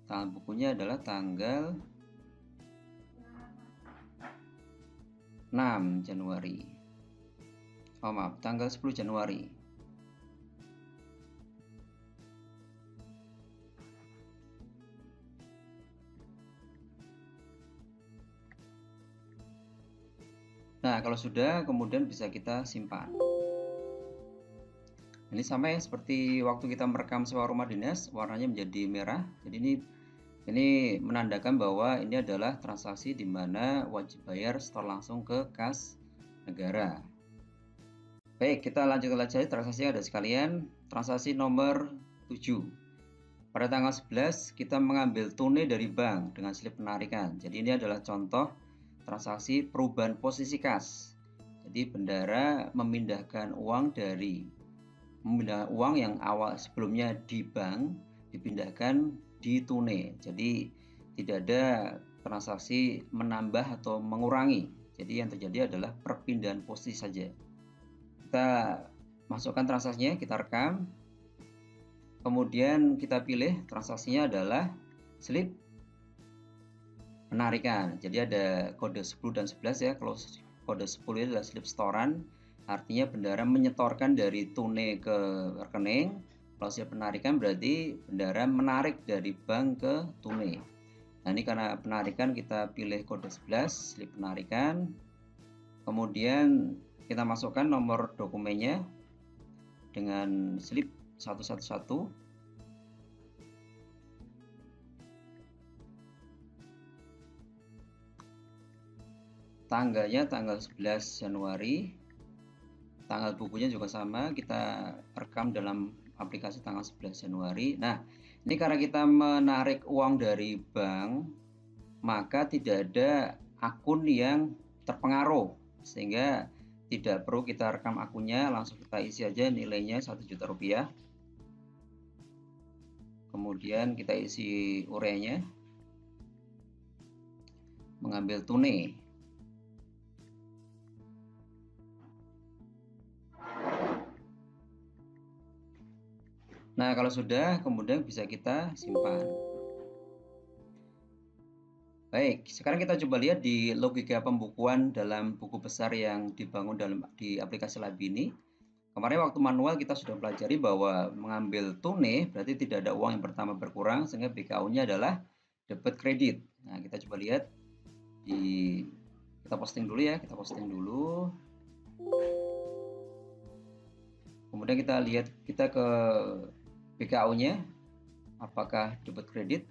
tanggal bukunya adalah tanggal 6 Januari. Tanggal 10 Januari. Nah, kalau sudah, kemudian bisa kita simpan. Ini sama ya, seperti waktu kita merekam sewa rumah dinas, warnanya menjadi merah. Jadi ini menandakan bahwa ini adalah transaksi di mana wajib bayar store langsung ke kas negara. Baik, kita lanjutkan saja transaksi ada sekalian. Transaksi nomor 7. Pada tanggal 11 kita mengambil tunai dari bank dengan slip penarikan. Jadi ini adalah contoh transaksi perubahan posisi kas. Jadi bendara memindahkan uang yang awal sebelumnya di bank dipindahkan di tunai. Jadi tidak ada transaksi menambah atau mengurangi. Jadi yang terjadi adalah perpindahan posisi saja. Kita masukkan transaksinya, kita rekam. Kemudian kita pilih transaksinya adalah slip penarikan. Jadi ada kode 10 dan 11 ya. Kalau kode 10 adalah slip setoran, artinya bendara menyetorkan dari tunai ke rekening. Kalau slip penarikan berarti bendara menarik dari bank ke tunai. Nah, ini karena penarikan kita pilih kode 11, slip penarikan. Kemudian kita masukkan nomor dokumennya dengan slip 111. Tanggalnya tanggal 11 Januari. Tanggal bukunya juga sama, kita rekam dalam aplikasi tanggal 11 Januari. Nah, ini karena kita menarik uang dari bank, maka tidak ada akun yang terpengaruh, sehingga tidak perlu kita rekam akunnya, langsung kita isi aja nilainya 1 juta rupiah. Kemudian kita isi ureanya, mengambil tunai. Nah, kalau sudah, kemudian bisa kita simpan. Baik, sekarang kita coba lihat di logika pembukuan dalam buku besar yang dibangun di aplikasi Labini. Kemarin waktu manual kita sudah pelajari bahwa mengambil tunai berarti tidak ada uang yang pertama berkurang, sehingga BKU-nya adalah debit kredit. Nah, kita coba lihat kita posting dulu ya, kita posting dulu. Kemudian kita lihat kita ke BKU-nya apakah debit kredit.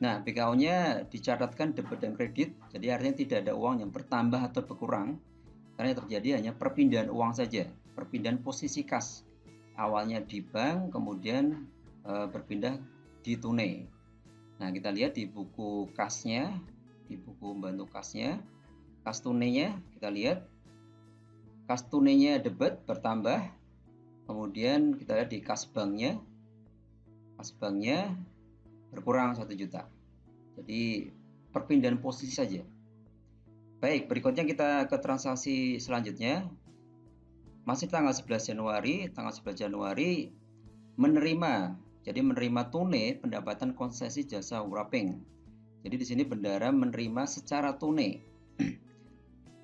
Nah, BKU-nya dicatatkan debit dan kredit, jadi artinya tidak ada uang yang bertambah atau berkurang, karena yang terjadi hanya perpindahan uang saja, perpindahan posisi kas. Awalnya di bank, kemudian berpindah di tunai. Nah, kita lihat di buku kasnya, di buku pembantu kasnya, kas tunainya, kita lihat kas tunainya debit bertambah, kemudian kita lihat di kas banknya berkurang 1 juta. Jadi perpindahan posisi saja. Baik, berikutnya kita ke transaksi selanjutnya. Masih tanggal 11 Januari menerima. Jadi menerima tunai pendapatan konsesi jasa wrapping. Jadi di sini bendara menerima secara tunai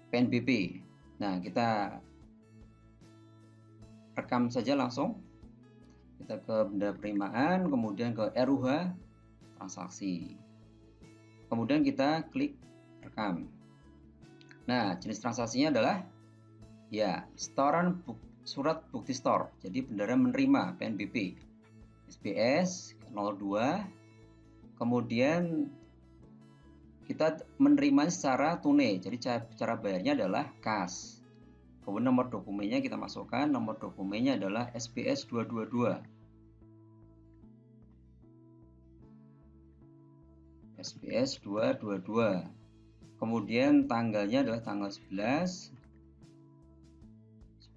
PNBP. Nah, kita rekam saja langsung. Kita ke bendara penerimaan, kemudian ke RUH transaksi. Kemudian kita klik rekam. Nah, jenis transaksinya adalah ya setoran surat bukti store. Jadi bendara menerima PNBP SBS 02. Kemudian kita menerimanya secara tunai. Jadi cara bayarnya adalah kas. Kemudian nomor dokumennya kita masukkan. Nomor dokumennya adalah SBS 222. SBS 222. Kemudian tanggalnya adalah tanggal 11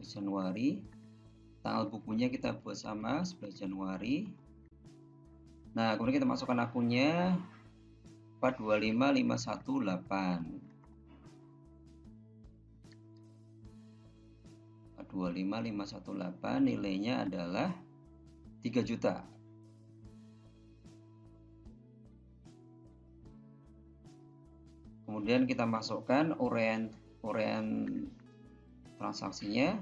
Januari. Tanggal bukunya kita buat sama 11 Januari. Nah, kemudian kita masukkan akunnya 425518. 425518 nilainya adalah 3 juta. Kemudian kita masukkan urean transaksinya,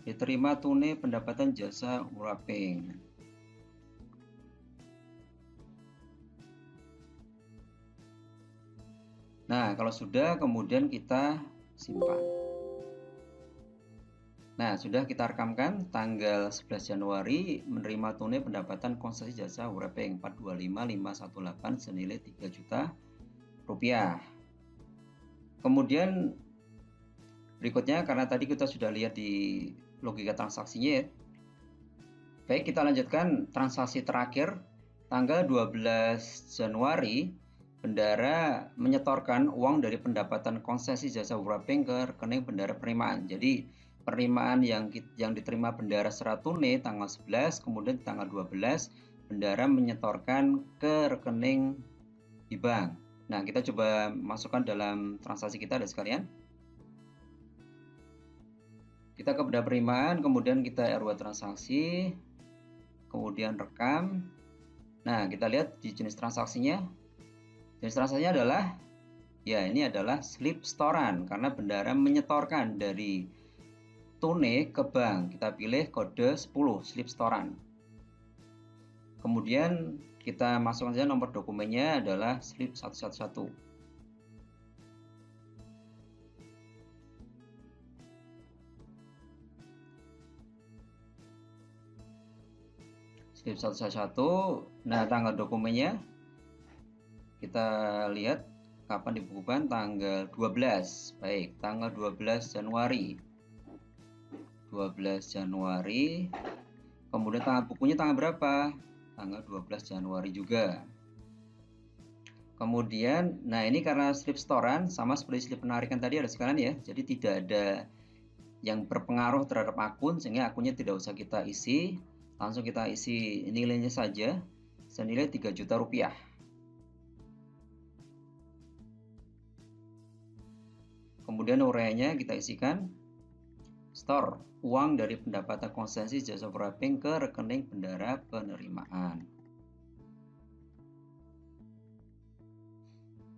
diterima tunai pendapatan jasa wrapping. Nah, kalau sudah, kemudian kita simpan. Nah, sudah kita rekamkan tanggal 11 Januari menerima tunai pendapatan konsesi jasa wrapping 425518 senilai 3 juta rupiah. Kemudian berikutnya, karena tadi kita sudah lihat di logika transaksinya ya, Baik, kita lanjutkan transaksi terakhir. Tanggal 12 Januari, bendara menyetorkan uang dari pendapatan konsesi jasa wrapping ke rekening bendara penerimaan. Jadi penerimaan yang diterima bendara secara tunai tanggal 11, kemudian tanggal 12 bendara menyetorkan ke rekening di bank. Nah, kita coba masukkan dalam transaksi kita ada sekalian. Kita ke bendara penerimaan, kemudian kita RW transaksi, kemudian rekam. Nah, kita lihat di jenis transaksinya. Jenis transaksinya adalah, ya ini adalah slip setoran, karena bendara menyetorkan dari tunai ke bank. Kita pilih kode 10, slip setoran. Kemudian kita masukkan saja nomor dokumennya adalah slip 111. Slip 111. Nah, tanggal dokumennya kita lihat kapan dibukukan, tanggal 12. Baik, tanggal 12 Januari. 12 Januari. Kemudian tanggal bukunya tanggal berapa? Tanggal 12 Januari juga. Kemudian, nah ini karena slip setoran sama seperti slip penarikan tadi ada sekalian ya. Jadi tidak ada yang berpengaruh terhadap akun, sehingga akunnya tidak usah kita isi. Langsung kita isi nilainya saja, senilai 3 juta rupiah. Kemudian uraiannya kita isikan, store uang dari pendapatan konsesi jasa wrapping ke rekening bendara penerimaan.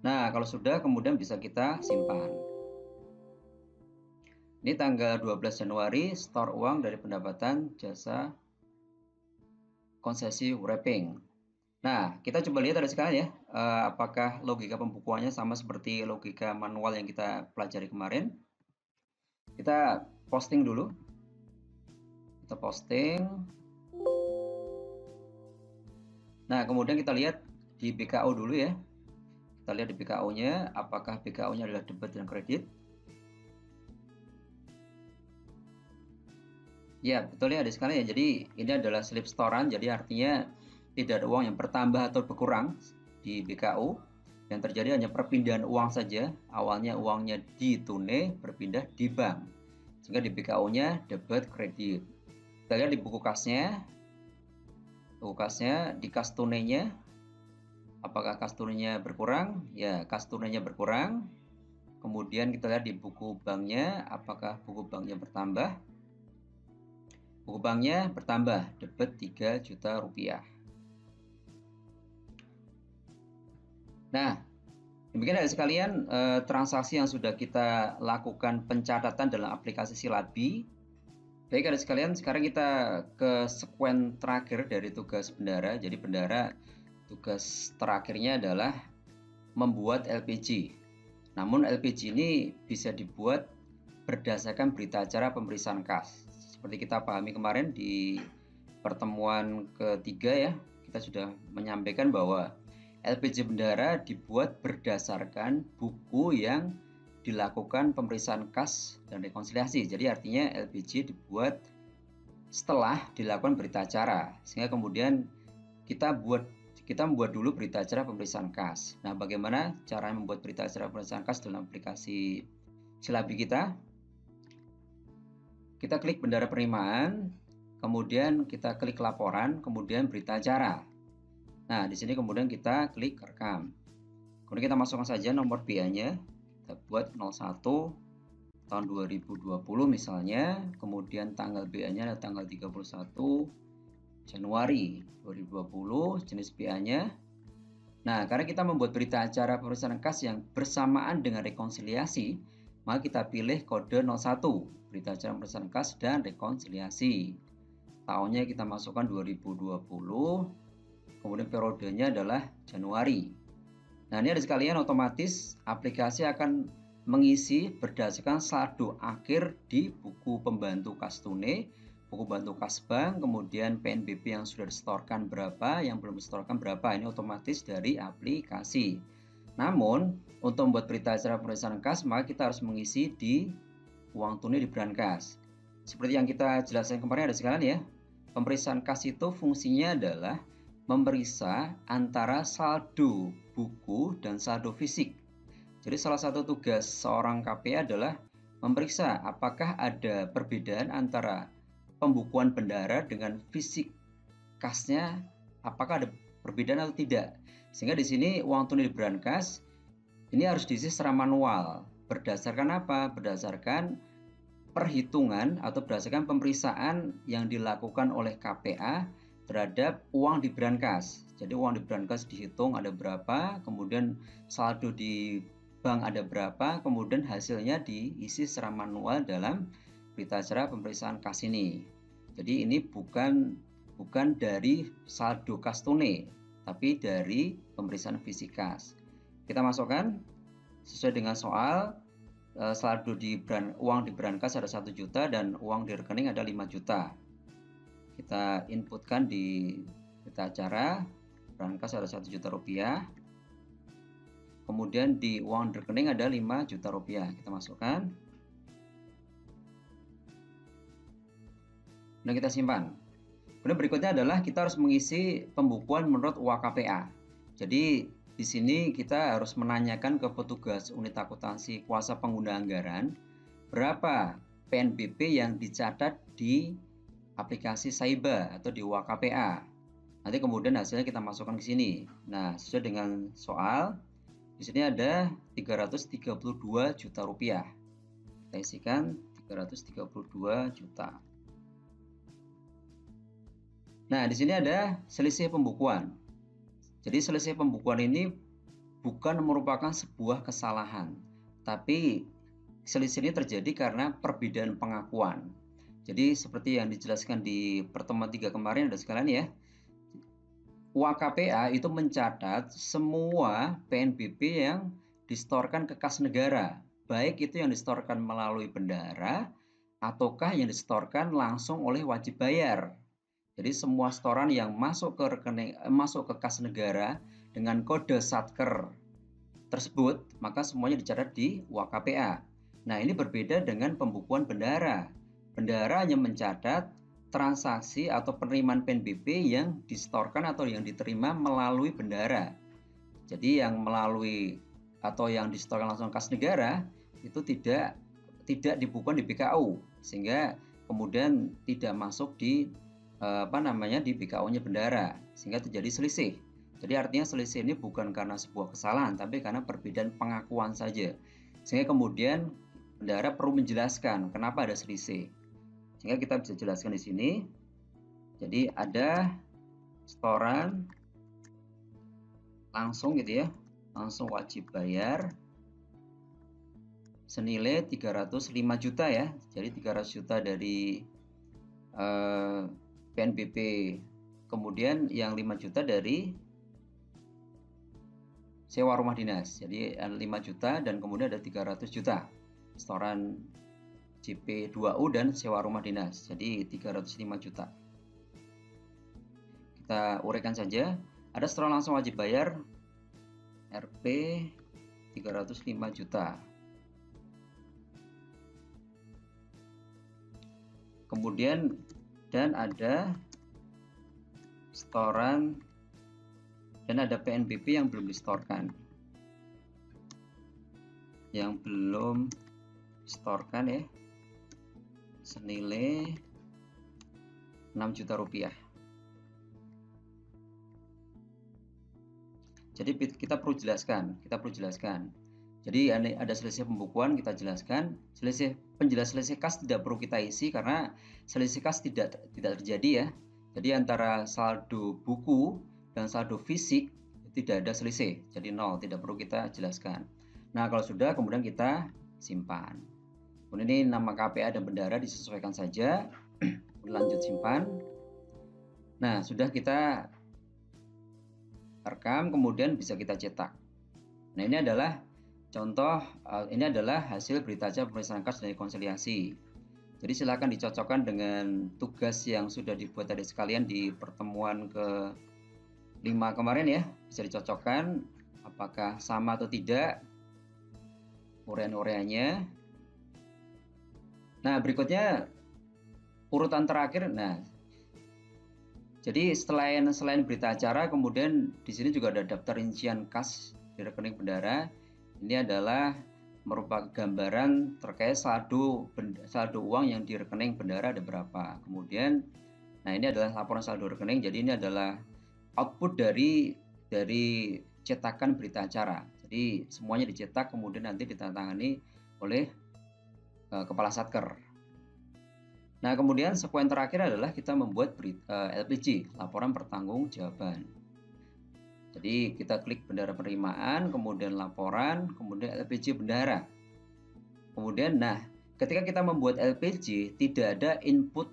Nah, kalau sudah kemudian bisa kita simpan. Ini tanggal 12 Januari, store uang dari pendapatan jasa konsesi wrapping. Nah, kita coba lihat ada sekalian ya, apakah logika pembukuannya sama seperti logika manual yang kita pelajari kemarin. Kita posting dulu. Kita posting. Nah, kemudian kita lihat di BKO dulu ya. Kita lihat di BKO-nya, apakah BKO-nya adalah debit dan kredit. Ya, betul ya, ada sekalian ya. Jadi ini adalah slip setoran, jadi artinya tidak ada uang yang bertambah atau berkurang di BKO. Yang terjadi hanya perpindahan uang saja. Awalnya uangnya di tunai, berpindah di bank. Sehingga di BKO-nya debit kredit. Kita lihat di buku kasnya. Buku kasnya di kas tunainya. Apakah kas tunainya berkurang? Ya, kas tunainya berkurang. Kemudian kita lihat di buku banknya, apakah buku banknya bertambah? Buku banknya bertambah, debit 3 juta rupiah. Nah, demikian ada sekalian transaksi yang sudah kita lakukan pencatatan dalam aplikasi Silabi. Baik ada sekalian, sekarang kita ke sekuen terakhir dari tugas bendara. Jadi bendara tugas terakhirnya adalah membuat LPG. Namun LPG ini bisa dibuat berdasarkan berita acara pemeriksaan kas. Seperti kita pahami kemarin di pertemuan ketiga ya, kita sudah menyampaikan bahwa LPG bendara dibuat berdasarkan buku yang dilakukan pemeriksaan kas dan rekonsiliasi. Jadi artinya LPG dibuat setelah dilakukan berita acara, sehingga kemudian kita membuat dulu berita acara pemeriksaan kas. Nah, bagaimana cara membuat berita acara pemeriksaan kas dalam aplikasi Silabi kita? Kita klik bendara penerimaan, kemudian kita klik laporan, kemudian berita acara. Nah, di sini kemudian kita klik rekam. Kemudian kita masukkan saja nomor BA-nya. Kita buat 01 tahun 2020 misalnya. Kemudian tanggal BA-nya adalah tanggal 31 Januari 2020, jenis BA-nya. Nah, karena kita membuat berita acara pemeriksaan kas yang bersamaan dengan rekonsiliasi, maka kita pilih kode 01, berita acara pemeriksaan kas dan rekonsiliasi. Tahunnya kita masukkan 2020. Kemudian periodenya adalah Januari. Nah, ini ada sekalian, otomatis aplikasi akan mengisi berdasarkan saldo akhir di buku pembantu kas tunai, buku pembantu kas bank, kemudian PNBP yang sudah disetorkan berapa, yang belum disetorkan berapa. Ini otomatis dari aplikasi. Namun, untuk membuat berita acara pemeriksaan kas, maka kita harus mengisi di uang tunai di Brankas. Seperti yang kita jelaskan kemarin ada sekalian ya. Pemeriksaan kas itu fungsinya adalah memeriksa antara saldo buku dan saldo fisik. Jadi salah satu tugas seorang KPA adalah memeriksa apakah ada perbedaan antara pembukuan bendara dengan fisik kasnya, apakah ada perbedaan atau tidak. Sehingga di sini uang tunai di brankas ini harus diisi secara manual. Berdasarkan apa? Berdasarkan perhitungan atau berdasarkan pemeriksaan yang dilakukan oleh KPA terhadap uang di brankas. Jadi uang di brankas dihitung ada berapa, kemudian saldo di bank ada berapa, kemudian hasilnya diisi secara manual dalam berita acara pemeriksaan kas ini. Jadi ini bukan dari saldo kas tunai, tapi dari pemeriksaan fisik kas. Kita masukkan sesuai dengan soal. Saldo uang di brankas ada 1 juta dan uang di rekening ada 5 juta. Kita inputkan di berita acara, brankas ada 1 juta rupiah. Kemudian di uang di rekening ada 5 juta rupiah. Kita masukkan. Dan kita simpan. Kemudian berikutnya adalah kita harus mengisi pembukuan menurut UAKPA. Jadi di sini kita harus menanyakan ke petugas unit akuntansi kuasa pengguna anggaran berapa PNBP yang dicatat di aplikasi Saiba atau di UAKPA. Nanti kemudian hasilnya kita masukkan ke sini. Nah, sesuai dengan soal, di sini ada 332 juta rupiah. Kita isikan 332 juta. Nah, di sini ada selisih pembukuan. Jadi selisih pembukuan ini bukan merupakan sebuah kesalahan, tapi selisih ini terjadi karena perbedaan pengakuan. Jadi seperti yang dijelaskan di pertemuan 3 kemarin ada sekalian ya, UAKPA itu mencatat semua PNBP yang disetorkan ke kas negara, baik itu yang disetorkan melalui bendara ataukah yang disetorkan langsung oleh wajib bayar. Jadi semua setoran yang masuk ke kas negara dengan kode satker tersebut, maka semuanya dicatat di UAKPA. Nah, ini berbeda dengan pembukuan bendara. Bendara hanya mencatat transaksi atau penerimaan PNBP yang disetorkan atau yang diterima melalui bendara. Jadi yang melalui atau yang disetorkan langsung kas negara itu tidak dibukukan di BKU, sehingga kemudian tidak masuk di di BKU-nya bendara, sehingga terjadi selisih. Jadi artinya selisih ini bukan karena sebuah kesalahan, tapi karena perbedaan pengakuan saja. Sehingga kemudian bendara perlu menjelaskan kenapa ada selisih. Sehingga kita bisa jelaskan di sini. Jadi ada setoran langsung gitu ya, langsung wajib bayar senilai 305 juta ya. Jadi 300 juta dari PNBP, kemudian yang 5 juta dari sewa rumah dinas. Jadi 5 juta dan kemudian ada 300 juta setoran JP2U dan sewa rumah dinas. Jadi 305 juta. Kita uraikan saja. Ada setoran langsung wajib bayar Rp 305 juta. Kemudian dan ada setoran dan ada PNBP yang belum disetorkan. Yang belum disetorkan ya, senilai 6 juta rupiah. Jadi kita perlu jelaskan. Jadi ada selisih pembukuan, kita jelaskan. Penjelasan selisih kas tidak perlu kita isi karena selisih kas tidak terjadi ya. Jadi antara saldo buku dan saldo fisik tidak ada selisih, jadi nol, tidak perlu kita jelaskan. Nah, kalau sudah kemudian kita simpan. Kemudian ini nama KPA dan bendara disesuaikan saja. Lanjut simpan. Nah, sudah kita rekam, kemudian bisa kita cetak. Nah, ini adalah contoh, ini adalah hasil berita acara pemeriksaan kas dan rekonsiliasi. Jadi silakan dicocokkan dengan tugas yang sudah dibuat tadi sekalian di pertemuan ke-5 kemarin ya. Bisa dicocokkan apakah sama atau tidak uraian-uraiannya. Nah, berikutnya urutan terakhir. Nah, Jadi selain berita acara, kemudian di sini juga ada daftar rincian kas di rekening bendara. Ini adalah merupakan gambaran terkait saldo uang yang di rekening bendara ada berapa. Kemudian, nah ini adalah laporan saldo rekening. Jadi ini adalah output dari cetakan berita acara. Jadi semuanya dicetak kemudian nanti ditandatangani oleh kepala satker. Nah, kemudian poin terakhir adalah kita membuat LPJ, laporan pertanggungjawaban. Jadi kita klik bendara penerimaan, kemudian laporan, kemudian LPJ bendara. Kemudian, nah, ketika kita membuat LPJ, tidak ada input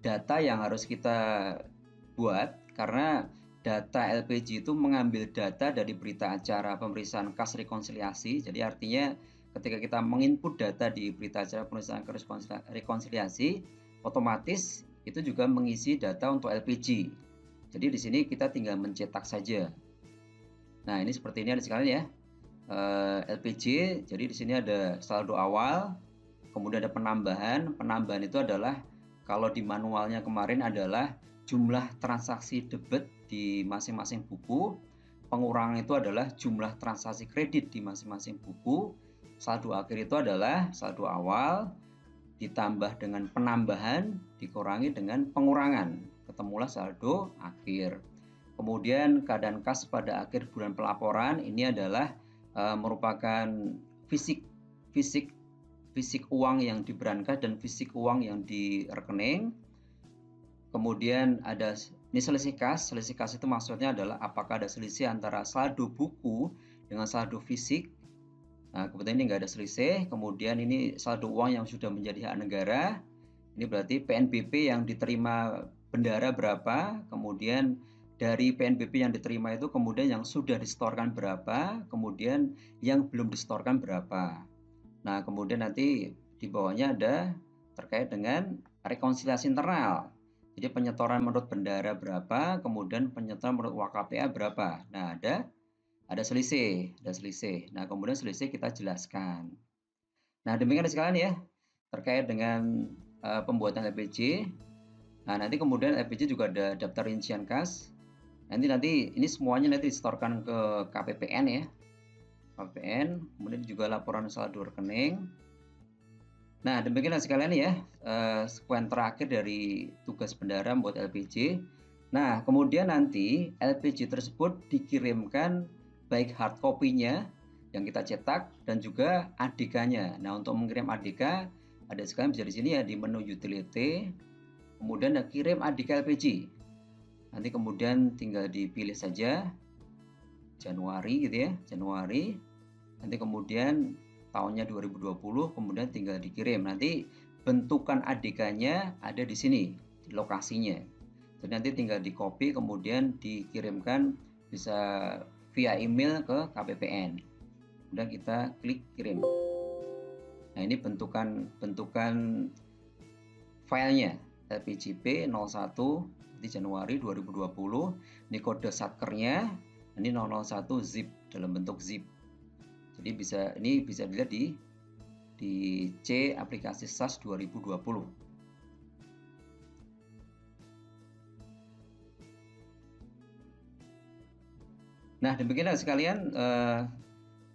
data yang harus kita buat, karena data LPJ itu mengambil data dari berita acara pemeriksaan kas rekonsiliasi. Jadi artinya ketika kita menginput data di berita acara pemeriksaan rekonsiliasi, otomatis itu juga mengisi data untuk LPJ. Jadi di sini kita tinggal mencetak saja. Nah, ini seperti ini ada sekalian ya. LPJ, jadi di sini ada saldo awal, kemudian ada penambahan. Penambahan itu adalah kalau di manualnya kemarin adalah jumlah transaksi debit di masing-masing buku. Pengurangan itu adalah jumlah transaksi kredit di masing-masing buku. Saldo akhir itu adalah saldo awal ditambah dengan penambahan dikurangi dengan pengurangan. Ketemulah saldo akhir. Kemudian keadaan kas pada akhir bulan pelaporan ini adalah merupakan fisik uang yang diberangkat dan fisik uang yang di rekening. Kemudian ada ini selisih kas. Selisih kas itu maksudnya adalah apakah ada selisih antara saldo buku dengan saldo fisik. Nah, kebetulan ini nggak ada selisih. Kemudian ini saldo uang yang sudah menjadi hak negara. Ini berarti PNBP yang diterima bendara berapa. Kemudian dari PNBP yang diterima itu kemudian yang sudah disetorkan berapa. Kemudian yang belum disetorkan berapa. Nah, kemudian nanti di bawahnya ada terkait dengan rekonsiliasi internal. Jadi penyetoran menurut bendara berapa, kemudian penyetoran menurut WKPA berapa. Nah, ada selisih. Nah, kemudian selisih kita jelaskan. Nah, demikian sekalian ya terkait dengan pembuatan LPJ. Nah, nanti kemudian LPJ juga ada daftar rincian kas. Nanti ini semuanya nanti disetorkan ke KPPN ya. KPPN, kemudian juga laporan saldo rekening. Nah, demikian sekalian ya poin terakhir dari tugas bendara membuat LPJ. Nah, kemudian nanti LPJ tersebut dikirimkan baik hard copy-nya yang kita cetak dan juga ADK-nya. Nah, untuk mengirim ADK ada sekalian bisa di sini ya di menu utility, kemudian kirim ADK LPJ. Nanti kemudian tinggal dipilih saja Januari gitu ya, Januari. Nanti kemudian tahunnya 2020, kemudian tinggal dikirim. Nanti bentukan ADK-nya ada di sini, di lokasinya. Jadi nanti tinggal di copy kemudian dikirimkan bisa via email ke KPPN. Kemudian kita klik kirim. Nah, ini bentukan filenya LPJP 01 di Januari 2020. Ini kode satkernya, ini 001 zip dalam bentuk zip. Jadi ini bisa dilihat di C aplikasi SAS 2020. Nah, demikianlah sekalian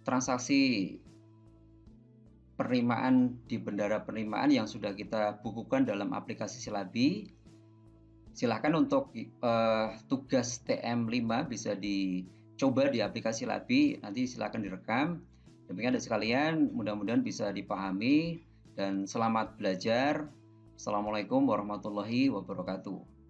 transaksi penerimaan di bendara penerimaan yang sudah kita bukukan dalam aplikasi Silabi. Silahkan untuk tugas TM5 bisa dicoba di aplikasi Silabi, nanti silahkan direkam. Demikian sekalian, mudah-mudahan bisa dipahami dan selamat belajar. Assalamualaikum warahmatullahi wabarakatuh.